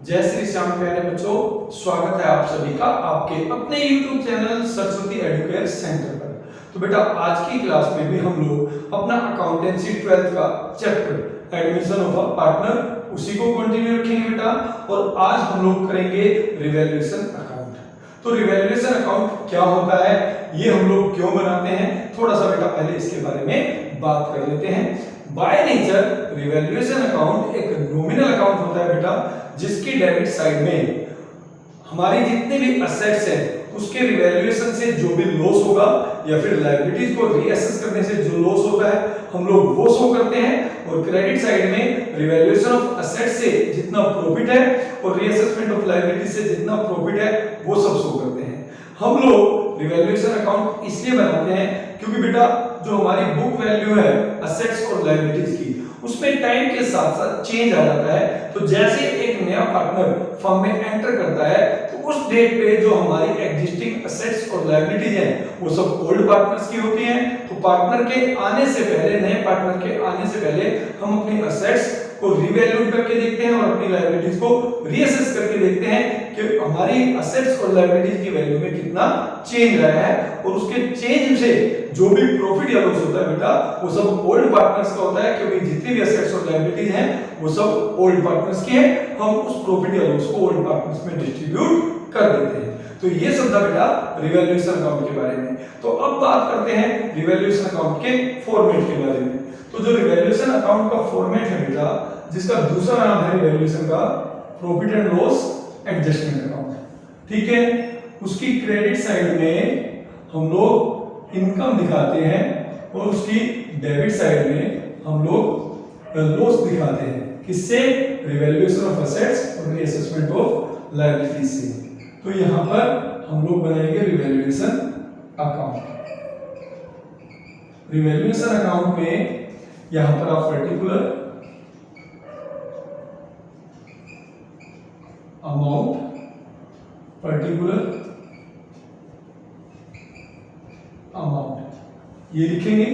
जय श्री श्याम प्यारे बच्चों, स्वागत है आप सभी का आपके अपने YouTube channel Saraswati Educare centre पर। तो बेटा आज की क्लास में भी हम लोग अपना अकाउंटेंसी 12th का chapter admission of a partner उसी को कंटिन्यू रखेंगे बेटा। और आज हम लोग करेंगे रिवैल्यूएशन अकाउंट। तो रिवैल्यूएशन अकाउंट क्या होता है, ये हम लोग क्यों बनाते हैं, थोड़ा सा बेटा पहले इसके बारे में बात कर लेते हैं। बाय नेचर रिवैल्यूएशन अकाउंट एक नॉमिनल अकाउंट होता है बेटा, जिसकी डेबिट साइड में हमारी जितने भी असेट्स हैं उसके रिवैल्यूएशन से जो भी लॉस होगा या फिर लायबिलिटीज को रीअसेस करने से जो लॉस होता है हम लोग वो शो करते हैं। और क्रेडिट साइड में रिवैल्यूएशन ऑफ असेट्स से जितना प्रॉफिट है और रीअसेसमेंट ऑफ लायबिलिटीज से जितना प्रॉफिट है वो सब शो करते हैं। हम लोग रिवैल्यूएशन अकाउंट इसलिए बनाते हैं क्योंकि बेटा जो हमारी बुक वैल्यू है असेट्स और लायबिलिटीज की, उसमें टाइम के साथ साथ चेंज आ जाता है। तो जैसे एक नया पार्टनर फर्म में एंटर करता है तो उस डेट पे जो हमारी एग्जिस्टिंग असेट्स और लायबिलिटीज हैं वो सब ओल्ड पार्टनर्स की होती हैं। तो पार्टनर के आने से पहले, नए पार्टनर के आने से पहले हम अपनी असेट्स को रिवैल्यूड करके देखते हैं और अपनी लायबिलिटीज को रीअसेस करके देखते हैं कि हमारी असेट्स और लायबिलिटीज की वैल्यू में कितना चेंज रहा है। और उसके चेंज से जो भी प्रॉफिट या लॉस होता है बेटा वो सब ओल्ड पार्टनर्स का होता है, क्योंकि जितनी भी असेट्स और लायबिलिटीज हैं वो सब ओल्ड पार्टनर्स की हैं। हम उस प्रॉफिट या लॉस को ओल्ड पार्टनर्स में डिस्ट्रीब्यूट कर देते हैं। तो ये सब था बेटा रिवैल्यूएशन अकाउंट के बारे में। तो अब बात करते हैं रिवैल्यूएशन अकाउंट के फॉर्मेट के बारे में। तो जो रिवैल्यूएशन अकाउंट का फॉर्मेट है बेटा, जिसका दूसरा नाम है रिवैल्यूएशन का profit and loss adjustment account, ठीक है। उसकी क्रेडिट साइड में हम लोग इनकम दिखाते हैं और उसकी डेबिट साइड में हम लोग लॉस दिखाते हैं। किससे? रिवैल्यूएशन ऑफ असेट्स और रीअसेसमेंट ऑफ लायबिलिटीज से। तो यहां पर हम लोग बनाएंगे रिवैल्यूएशन अकाउंट। रिवैल्यूएशन अकाउंट में यहां पर आप पर्टिकुलर अमाउंट, पर्टिकुलर अमाउंट ये लिखेंगे।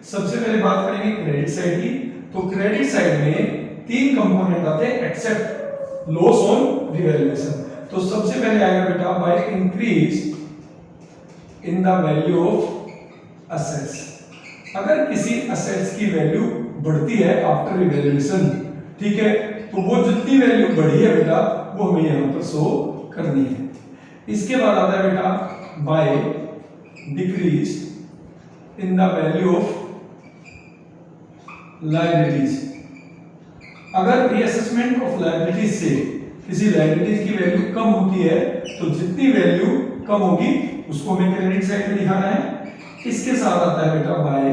सबसे पहले बात करेंगे क्रेडिट साइड की। तो क्रेडिट साइड में तीन कंपोनेंट आते हैं एक्सेप्ट लॉस ऑन रिवैल्यूएशन। तो सबसे पहले आएगा बेटा by increase in the value of assets. अगर किसी असेट्स की वैल्यू बढ़ती है आफ्टर रिवैल्यूएशन, ठीक है, तो वो जितनी वैल्यू बढ़ी है बेटा वो हमें यहां पर शो करनी है। इसके बाद आता है बेटा by decrease in the value of liabilities. अगर रीअसेसमेंट ऑफ लायबिलिटीज से किसी लायबिलिटीज की वैल्यू कम होती है तो जितनी वैल्यू कम होगी उसको हमें क्रेडिट साइड में दिखाना है। इसके साथ आता है बेटा बाय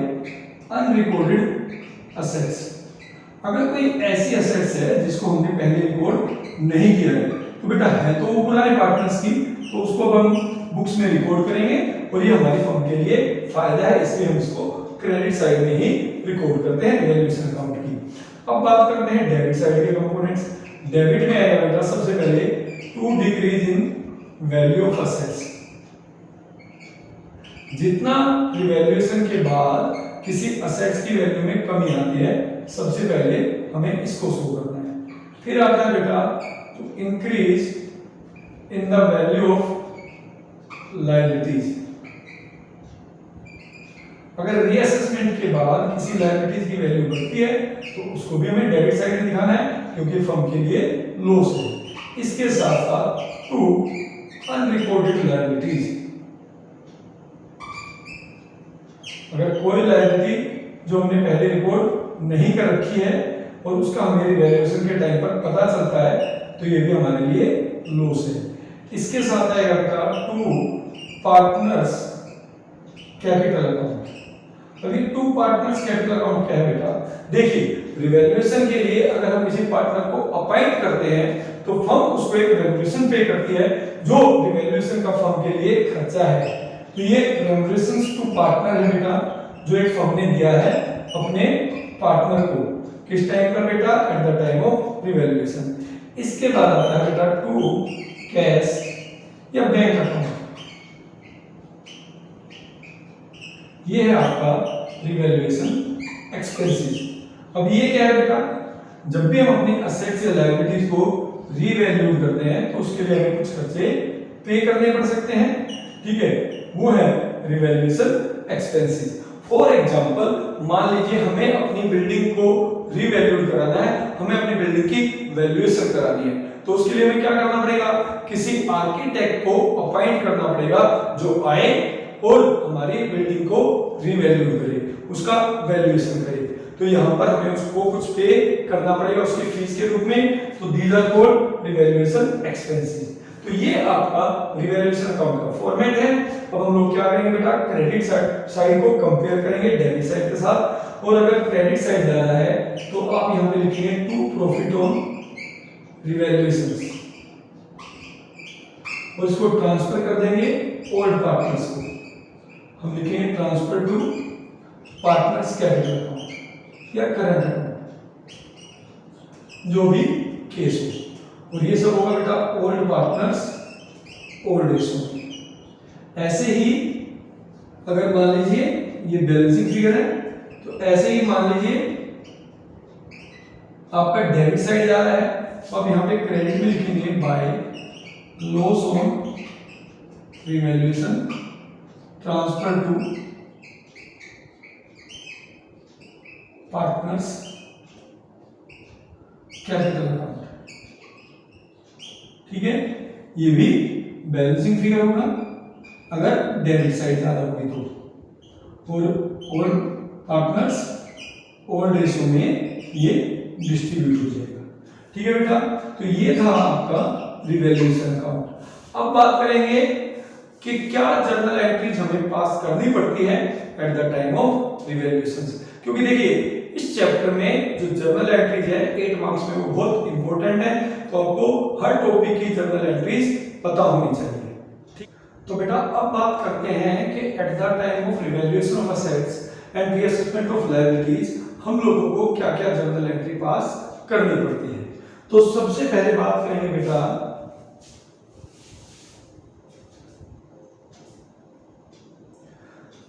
अनरिकॉर्डेड असेट्स। अगर कोई ऐसी असेट्स है जिसको हमने पहले रिकॉर्ड नहीं किया है तो बेटा है तो वो पुराने पार्टनर्स की, तो उसको हम बुक्स में रिकॉर्ड करेंगे और ये हमारी फर्म के लिए फायदा है, इसलिए हम इसको क्रेडिट साइड में ही रिकॉर्ड करते हैं रिवैल्यूएशन अकाउंट की। अब बात करते हैं डेबिट साइड के कंपोनेंट्स। डेबिट में आएगा बेटा सबसे पहले to decrease in value of assets. जितना रिवैल्यूएशन के बाद किसी असेट्स की वैल्यू में कमी आती है सबसे पहले हमें इसको शो करना है। फिर आता है बेटा to increase in the value of liabilities. अगर रीअसेसमेंट के बाद किसी लायबिलिटीज की वैल्यू बढ़ती है तो उसको भी हमें डेबिट साइड में दिखाना है क्योंकि फर्म के लिए लॉस है। इसके साथ साथ टू अनरिकॉर्डेड लायबिलिटीज। अगर कोई लायबिलिटी जो हमने पहले रिकॉर्ड नहीं कर रखी है और उसका हमें रिवैल्यूएशन के टाइम पर पता चलता है तो ये भी हमारे लिए लॉस है। इसके साथ आएगा बेटा टू पार्टनर्स कैपिटल अकाउंट। अभी टू पार्टनर्स कैपिटल अकाउंट क्या है बेटा? देखिए रिवैल्यूएशन के लिए अगर हम किसी पार्टनर को अपॉइंट करते हैं तो फर्म उसको एक रेम्युनरेशन पे करती है जो रिवैल्यूएशन का फर्म के लिए खर्चा है। तो ये रेम्युनरेशन टू पार्टनर है बेटा, जो एक फर्म ने दिया है अपने पार्टनर को। किस टाइम पर बेटा? At the time of revaluation. इसके बाद आता है बेटा टू कैश या बैंक अकाउंट। ये है आपका रिवैल्यूएशन एक्सपेंसेस। अब ये क्या है बेटा? जब भी हम अपनी असेट्स या लायबिलिटीज को रीवैल्यूड करते हैं तो उसके लिए हमें कुछ खर्चे पे करने पड़ सकते हैं, ठीक है, वो है रिवैल्यूएशन एक्सपेंसेस। फॉर एग्जांपल, मान लीजिए हमें अपनी बिल्डिंग को रीवैल्यूड कराना है, हमें अपनी बिल्डिंग की वैल्यूएशन करानी है, तो उसके लिए हमें क्या करना पड़ेगा, किसी आर्किटेक्ट को अपॉइंट करना पड़ेगा जो आए और हमारी बिल्डिंग को रीवैल्यूड करे, उसका वैल्यूएशन करे। तो यहाँ पर हमें उसको कुछ पे करना पड़ेगा उसकी फीस के रूप में, तो these are called revaluation expenses. तो ये आपका रिवैल्यूएशन अकाउंट का फॉर्मेट है। अब हम लोग क्या करेंगे बेटा, क्रेडिट साइड को कंपेयर करेंगे डेबिट साइड के साथ, और अगर क्रेडिट साइड ज्यादा है तो आप यहाँ पे लिखेंगे टू प्रॉफिट ऑन रिवैल्यूएशन, और इसको ट्रांसफर कर देंगे ओल्ड पार्टनर्स को, हम लिखेंगे transfer to partners capital account या करंट अकाउंट, जो भी केस हो। और ये सब होगा बेटा ओल्ड पार्टनर्स ओल्ड रेशो। ऐसे ही अगर मान लीजिए ये बैलेंसिंग फिगर है, तो ऐसे ही मान लीजिए आपका डेबिट साइड जा रहा है, तो आप यहाँ पे क्रेडिट में लिखेंगे by loss on revaluation transfer to partners capital account, ठीक है। ये भी बैलेंसिंग फिगर होगा अगर डेबिट साइड ज्यादा होगी तो, और ओल्ड पार्टनर्स ओल्ड रेशियो में ये डिस्ट्रीब्यूट हो जाएगा, ठीक है बेटा। तो ये था आपका रिवैल्यूएशन अकाउंट। अब बात करेंगे कि क्या जर्नल एंट्रीज हमें पास करनी पड़ती है at the time of revaluation, क्योंकि देखिए इस चैप्टर में जो जर्नल एंट्रीज है 8 मार्क्स में वो बहुत इंपॉर्टेंट है, तो आपको हर टॉपिक की जर्नल एंट्रीज पता होनी चाहिए। तो बेटा अब बात करते हैं कि at the time of revaluation of assets and reassessment of liabilities हम लोगों को क्या-क्या जर्नल एंट्री पास करनी पड़ती है। तो सबसे पहले बात करेंगे बेटा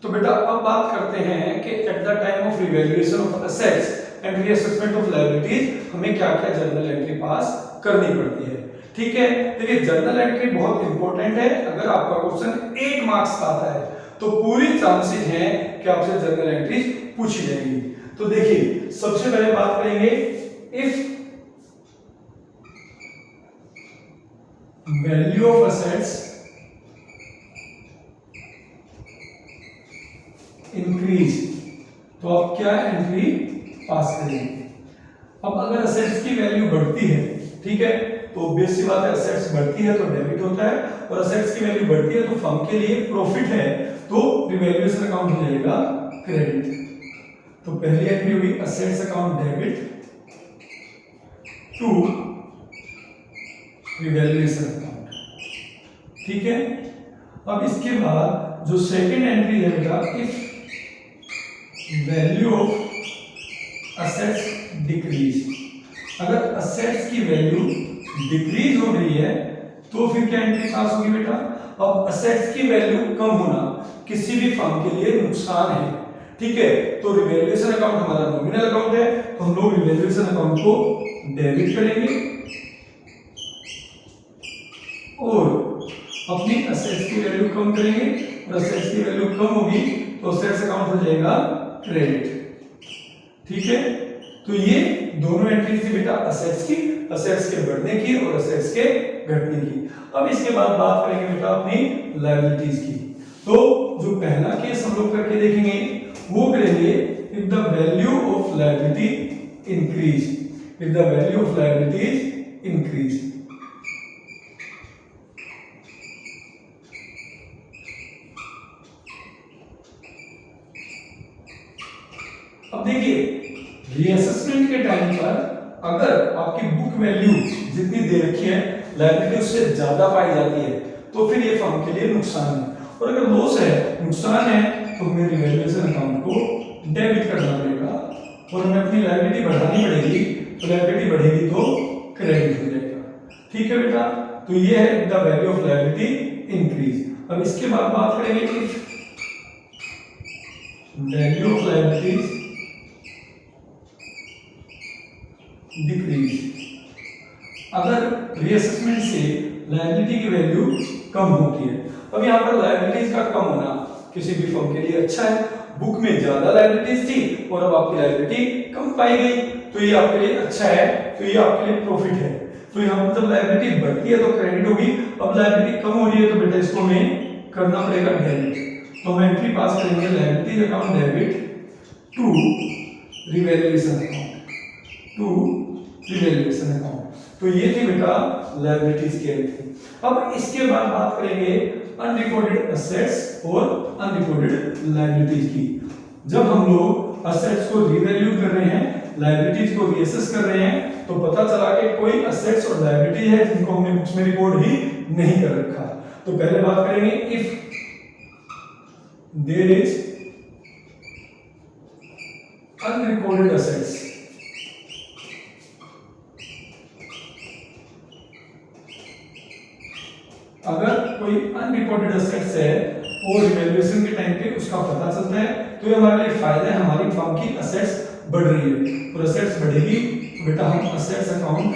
अब बात करते हैं कि at the time of revaluation of assets and reassessment of liabilities हमें क्या-क्या जर्नल एंट्री पास करनी पड़ती है, ठीक है। देखिए जर्नल एंट्री बहुत इंपॉर्टेंट है, अगर आपका क्वेश्चन 8 मार्क्स का आता है तो पूरी चांसेस हैं कि आपसे जर्नल एंट्रीज पूछी जाएंगी। तो देखिए सबसे पहले बात करेंगे if value of assets increase, तो आप क्या एंट्री पास करेंगे। अब अगर असेट्स की वैल्यू बढ़ती है, ठीक है, तो ऑब्वियस सी बात है असेट्स बढ़ती है तो डेबिट होता है, और असेट्स की वैल्यू बढ़ती है तो फर्म के लिए प्रॉफिट है, तो रिवैल्यूएशन अकाउंट हो जाएगा क्रेडिट। तो पहली एंट्री हुई assets account debit to revaluation account, ठीक है। अब इसके बाद जो सेकंड एंट्री है बेटा if value of assets decrease, अगर असेट्स की वैल्यू डिक्रीज हो रही है तो फिर क्या एंट्री पास होगी बेटा। अब असेट्स की वैल्यू कम होना किसी भी फर्म के लिए नुकसान है, ठीक है, तो रिवैल्यूएशन अकाउंट हमारा नॉमिनल अकाउंट है, तो हम लोग रिवैल्यूएशन अकाउंट को डेबिट करेंगे और अपनी असेट्स की वैल्यू कम करेंगे, और असेट्स की वैल्यू कम होगी तो असेट्स अकाउंट हो जाएगा क्रेडिट, ठीक है। तो ये दोनों एंट्री थी बेटा असेट्स की, असेट्स के बढ़ने की और असेट्स के घटने की। अब इसके बाद बात करेंगे बेटा अपनी लायबिलिटीज की। तो जो पहला केस हम लोग करके देखेंगे वो करेंगे if the value of liability increase, if the value of liabilities increase. अब देखिए रीअसेसमेंट के टाइम पर अगर आपकी बुक वैल्यू जितनी दे रखी है लायबिलिटी उससे ज्यादा पाई जाती है तो फिर ये फर्म के लिए नुकसान है, और अगर लॉस है नुकसान है तो हमें रिवैल्यूएशन अकाउंट को डेबिट करना पड़ेगा, और हमें अपनी लायबिलिटी बढ़ानी पड़ेगी, तो लायबिलिटी बढ़ेगी तो क्रेडिट हो जाएगा, ठीक है बेटा। तो ये है the value of liability increase. अब इसके बाद बात करेंगे if value of liabilities decrease, अगर की वैल्यू कम होती है। अब यहाँ पर लायबिलिटीज का कम होना किसी भी फर्म के लिए अच्छा है। बुक में ज्यादा लायबिलिटीज थी और अब आपकी लायबिलिटी कम पाई गई, तो ये आपके लिए अच्छा है, तो ये आपके लिए प्रॉफिट है। तो यहाँ पर जब लायबिलिटी बढ़ती है तो क्रेडिट होगी, अब लायबिलिटी कम हो रही है तो बेटा इसको हमें करना पड़ेगा डेबिट। तो हम एंट्री पास करेंगे liabilities account debit to revaluation account, to revaluation account. तो ये थी बेटा लायबिलिटीज की एंट्री। अब इसके बाद बात करेंगे अनरिकॉर्डेड असेट्स और अनरिकॉर्डेड लायबिलिटीज की। जब हम लोग असेट्स को रिवैल्यू कर रहे हैं, लायबिलिटीज को रीअसेस कर रहे हैं, तो पता चला कि कोई असेट्स और लायबिलिटी है जिनको हमने बुक्स में रिकॉर्ड ही नहीं कर रखा। तो पहले बात करेंगे if there is unrecorded assets, अगर कोई अनरिकॉर्डेड असेट्स है और रिवैल्यूएशन के टाइम पे उसका पता चलता है तो ये हमारे लिए फायदा है, हमारी फर्म की असेट्स बढ़ रही है। और असेट्स बढ़ेगी तो बेटा हम असेट्स अकाउंट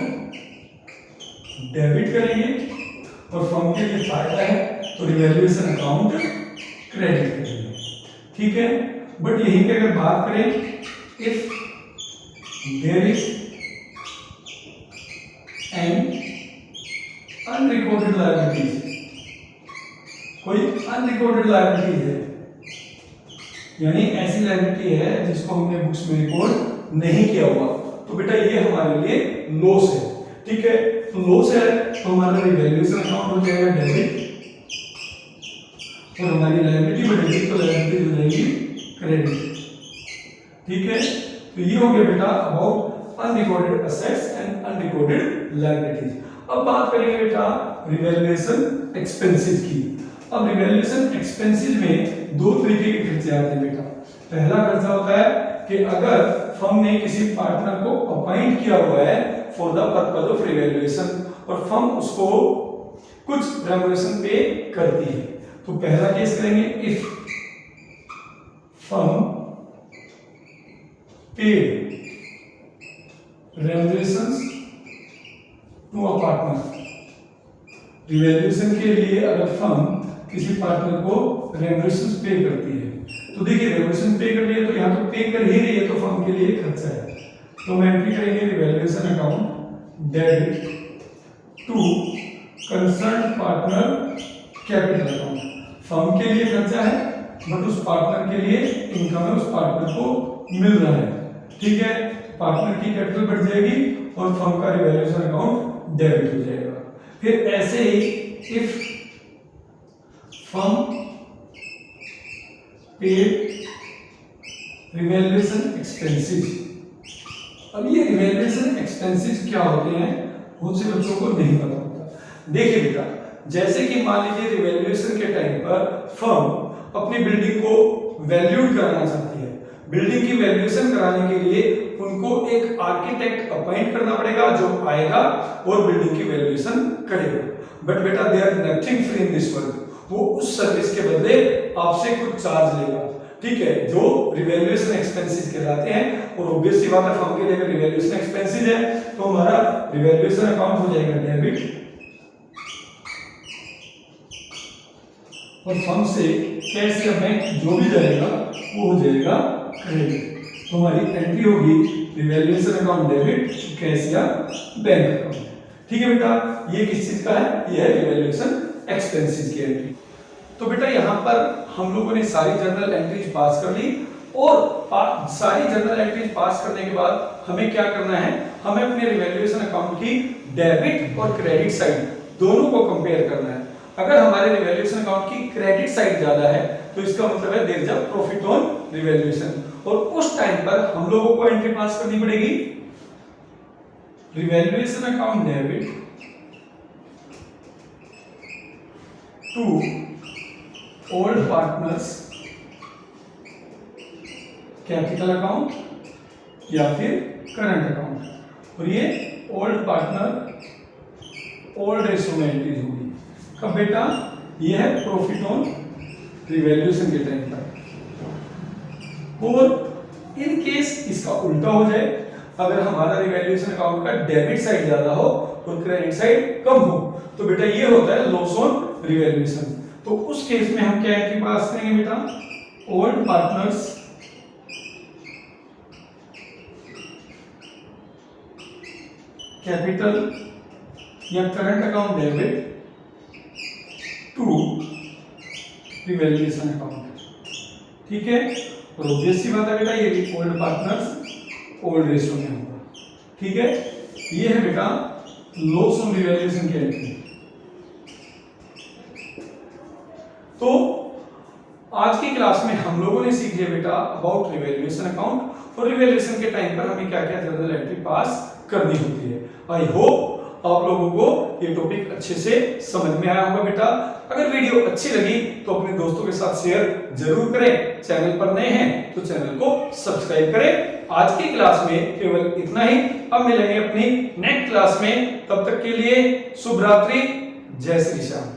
डेबिट करेंगे और फर्म के लिए फायदा है तो रिवैल्यूएशन अकाउंट क्रेडिट करेंगे। ठीक है, बट यहीं पे अगर बात करें if there is an unrecorded liabilities, कोई अनरिकॉर्डेड लायबिलिटी है यानी ऐसी लायबिलिटी है जिसको हमने बुक्स में रिकॉर्ड नहीं किया हुआ, तो बेटा ये हमारे लिए लॉस है। ठीक है, तो लॉस है तो हमारा रिवैल्यूएशन अकाउंट हो जाएगा डेबिट और हमारी लायबिलिटी बढ़ेगी तो लायबिलिटी हो जाएगी क्रेडिट। ठीक है, तो ये हो गया बेटा about unrecorded assets and unrecorded liabilities. अब बात करेंगे बेटा रिवैल्यूएशन एक्सपेंसेस की। अब रिवैल्यूएशन एक्सपेंसेस में दो तरीके के खर्चे आते हैं बेटा। पहला खर्चा होता है कि अगर फर्म ने किसी पार्टनर को अपॉइंट किया हुआ है for the purpose of revaluation और फर्म उसको कुछ रेम्युनरेशन पे करती है, तो पहला केस करेंगे if firm paid remunerations to a partner. Revaluation के लिए अगर फर्म किसी पार्टनर को रेम्युनरेशन पे करती है, तो देखिए रेम्युनरेशन पे कर रही है तो यहाँ तो पे कर ही रही है तो फर्म के लिए खर्चा है, तो हम एंट्री करेंगे revaluation account debit to concern partner capital account. Firm के लिए खर्चा है बट उस पार्टनर के लिए इनकम है, उस पार्टनर को मिल रहा है। ठीक है, पार्टनर की कैपिटल बढ़ जाएगी और फर्म का रिवैल्यूएशन अकाउंट डेबिट हो जाएगा। फिर ऐसे ही if firm paid revaluation expenses. अब ये रिवैल्यूएशन एक्सपेंसेस क्या होते हैं बहुत से बच्चों को नहीं पता होता। देखिए बेटा, जैसे कि मान लीजिए रिवैल्यूएशन के टाइम पर फर्म अपनी बिल्डिंग को वैल्यूड कराना चाहती है, बिल्डिंग की वैल्यूएशन कराने के लिए उनको एक आर्किटेक्ट अपॉइंट करना पड़ेगा जो आएगा और बिल्डिंग की वैल्यूएशन करेगा। बट बेटा there is nothing free in this world, वो उस सर्विस के बदले आपसे कुछ चार्ज लेगा। ठीक है, जो रिवैल्यूएशन एक्सपेंसेस कहलाते हैं। और ऑब्वियस सी बात है फर्म के लिए अगर रिवैल्यूएशन एक्सपेंसेस है तो हमारा रिवैल्यूएशन अकाउंट हो जाएगा डेबिट और फर्म से कैश या बैंक जो भी जाएगा वो हो जाएगा क्रेडिट। तो हमारी एंट्री होगी रिवैल्यूएशन अकाउंट डेबिट कैश या बैंक अकाउंट। ठीक है बेटा, ये किस चीज का है? ये है रिवैल्यूएशन एक्सपेंसेस की एंट्री। तो बेटा यहाँ पर हम लोगों ने सारी जर्नल एंट्रीज पास कर ली और सारी जर्नल एंट्रीज पास करने के बाद हमें क्या करना है, हमें अपने रिवैल्यूएशन अकाउंट की डेबिट और क्रेडिट साइड दोनों को कंपेयर करना है। अगर हमारे रिवैल्यूएशन अकाउंट की क्रेडिट साइड ज्यादा है तो इसका मतलब है there is a profit on revaluation, और उस टाइम पर हम लोगों को एंट्री पास करनी पड़ेगी revaluation account debit to old partners capital account या फिर करंट अकाउंट। और ये ओल्ड पार्टनर ओल्ड रेशो में एंट्रीज होगी। कब बेटा? ये है प्रॉफिट ऑन रिवैल्यूएशन के टाइम पर। और इन केस इसका उल्टा हो जाए, अगर हमारा रिवैल्यूएशन अकाउंट का डेबिट साइड ज्यादा हो और क्रेडिट साइड कम हो, तो बेटा ये होता है लॉस ऑन रिवैल्यूएशन। तो उस केस में हम क्या एंट्री पास करेंगे बेटा, ओल्ड पार्टनर्स कैपिटल या current account debit to revaluation account. ठीक है, और ऑब्वियस सी बात है बेटा ये ओल्ड पार्टनर्स ओल्ड रेशियो में होगा। ठीक है, ये है बेटा लॉस ऑन रिवैल्यूएशन की एंट्री। तो आज की क्लास में हम लोगों ने सीख लिया बेटा अबाउट रिवैल्यूएशन अकाउंट और रिवैल्यूएशन के टाइम पर हमें क्या क्या जर्नल एंट्री पास करनी होती है। आई होप आप लोगों को ये टॉपिक अच्छे से समझ में आया होगा बेटा। अगर वीडियो अच्छी लगी तो अपने दोस्तों के साथ शेयर जरूर करें। चैनल पर नए हैं तो चैनल को सब्सक्राइब करें। आज की क्लास में केवल इतना ही। अब मिलेंगे अपनी नेक्स्ट क्लास में, तब तक के लिए शुभ रात्रि, जय श्री श्याम।